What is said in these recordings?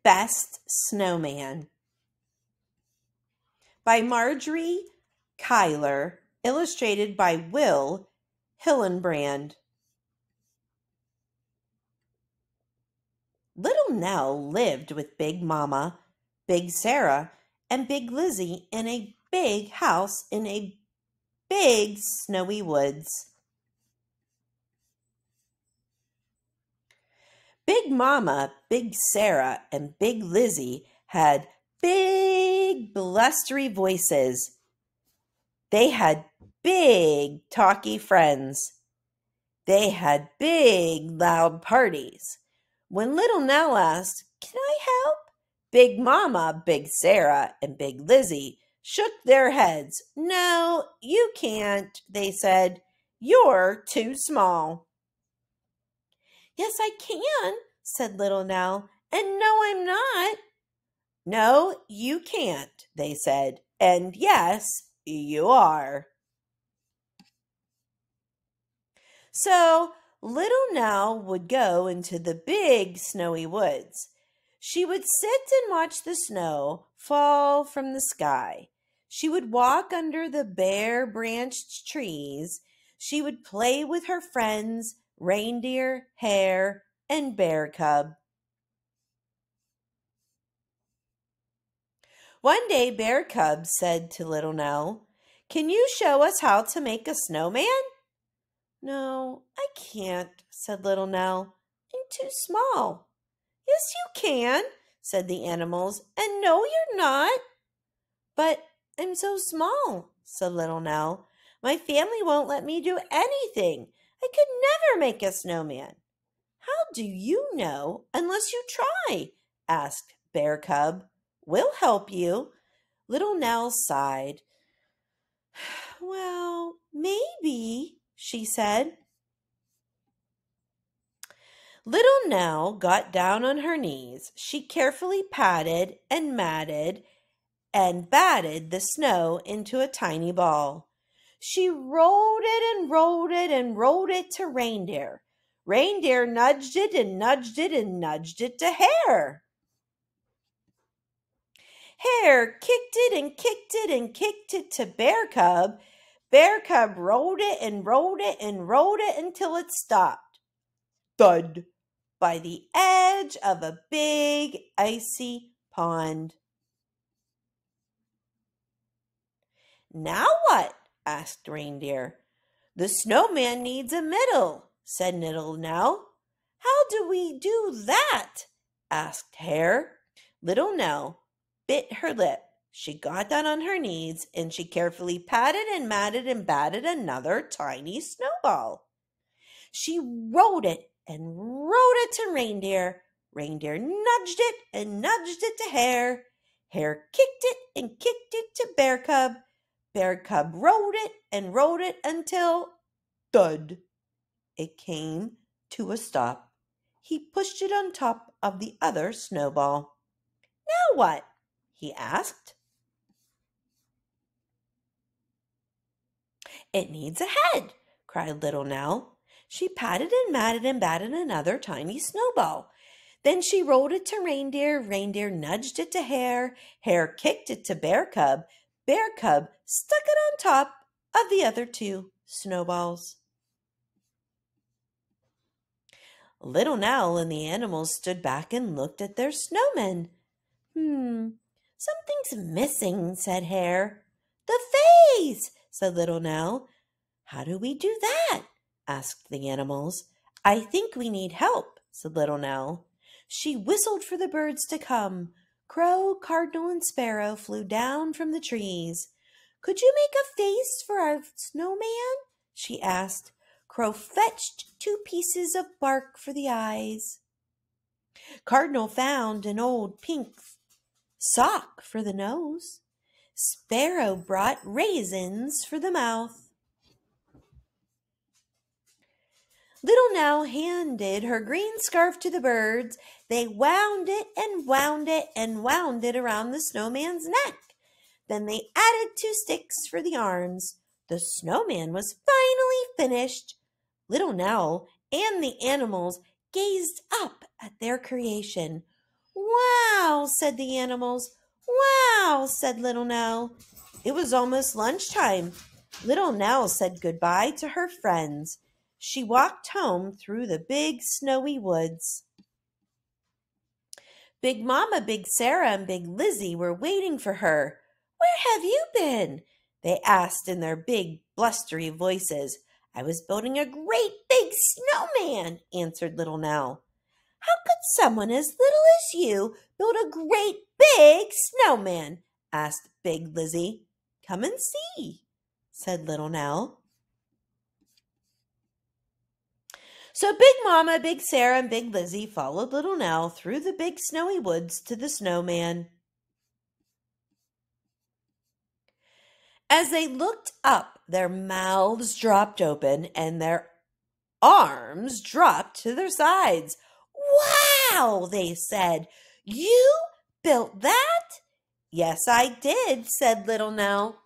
Best Snowman by Margery, Cuyler, illustrated by Hillenbrand. Little Nell lived with Big Mama, Big Sarah, and Big Lizzie in a big house in a big snowy woods. Big Mama, Big Sarah, and Big Lizzie had big blustery voices. They had big talky friends. They had big loud parties. When Little Nell asked, "Can I help?" Big Mama, Big Sarah, and Big Lizzie shook their heads. "No, you can't," they said. "You're too small." "Yes, I can," said Little Nell. "And no, I'm not." "No, you can't," they said. "And yes, you are." So Little Nell would go into the big snowy woods. She would sit and watch the snow fall from the sky. She would walk under the bare branched trees. She would play with her friends, Reindeer, Hare, and Bear Cub. One day Bear Cub said to Little Nell, "Can you show us how to make a snowman?" "No, I can't," said Little Nell. "I'm too small." "Yes, you can," said the animals. "And no, you're not." "But I'm so small," said Little Nell. "My family won't let me do anything. I could never make a snowman." "How do you know unless you try?" asked Bear Cub. "We'll help you." Little Nell sighed. "Well, maybe," she said. Little Nell got down on her knees. She carefully patted and matted and batted the snow into a tiny ball. She rolled it and rolled it and rolled it to Reindeer. Reindeer nudged it and nudged it and nudged it to Hare. Hare kicked it and kicked it and kicked it to Bear Cub. Bear Cub rolled it and rolled it and rolled it until it stopped. Thud! By the edge of a big icy pond. "Now what?" asked Reindeer. "The snowman needs a middle," said Little Nell. "How do we do that?" asked Hare. Little Nell bit her lip. She got down on her knees and she carefully patted and matted and batted another tiny snowball. She rolled it and rolled it to Reindeer. Reindeer nudged it and nudged it to Hare. Hare kicked it and kicked it to Bear Cub. Bear Cub rolled it until, thud, it came to a stop. He pushed it on top of the other snowball. "Now what?" he asked. "It needs a head," cried Little Nell. She patted and matted and batted another tiny snowball. Then she rolled it to Reindeer. Reindeer nudged it to Hare. Hare kicked it to Bear Cub. Bear Cub stuck it on top of the other two snowballs. Little Nell and the animals stood back and looked at their snowmen. "Something's missing," said Hare. "The face," said Little Nell. "How do we do that?" asked the animals. "I think we need help," said Little Nell. She whistled for the birds to come. Crow, cardinal, and sparrow flew down from the trees. "Could you make a face for our snowman?" she asked. Crow fetched 2 pieces of bark for the eyes. Cardinal found an old pink sock for the nose. Sparrow brought raisins for the mouth. Little Nell handed her green scarf to the birds. They wound it and wound it and wound it around the snowman's neck. Then they added 2 sticks for the arms. The snowman was finally finished. Little Nell and the animals gazed up at their creation. "Wow!" Wow, said the animals. Wow, said Little Nell. It was almost lunchtime. Little Nell said goodbye to her friends. She walked home through the big snowy woods. Big Mama, Big Sarah, and Big Lizzie were waiting for her. Where have you been? They asked in their big, blustery voices. I was building a great big snowman, answered Little Nell. How could someone as little as you build a great big snowman? Asked Big Lizzie. Come and see, said Little Nell. So Big Mama, Big Sarah, and Big Lizzie followed Little Nell through the big snowy woods to the snowman. As they looked up, their mouths dropped open and their arms dropped to their sides. Wow, they said. You built that? Yes, I did, said Little Nell,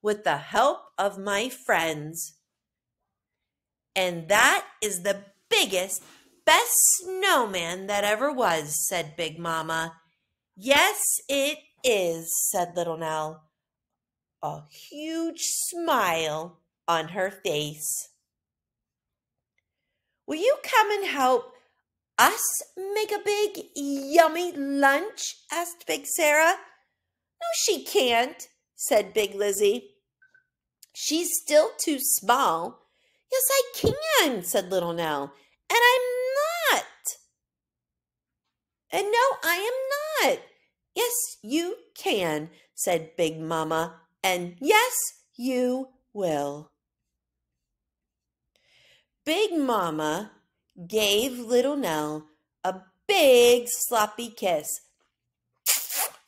with the help of my friends. And that is the biggest, best snowman that ever was, said Big Mama. Yes, it is, said Little Nell, a huge smile on her face. Will you come and help us make a big, yummy lunch? Asked Big Sarah. No, she can't, said Big Lizzie. She's still too small. Yes, I can, said Little Nell. And I'm not. And no, I am not. Yes, you can, said Big Mama. And yes, you will. Big Mama gave Little Nell a big sloppy kiss.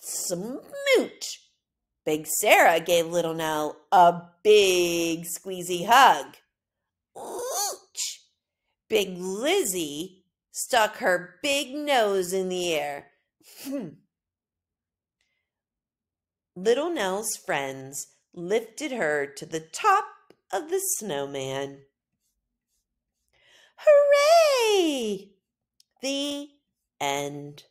Smooch! Big Sarah gave Little Nell a big squeezy hug. Ooch! Big Lizzie stuck her big nose in the air. Little Nell's friends lifted her to the top of the snowman. Hooray! The end.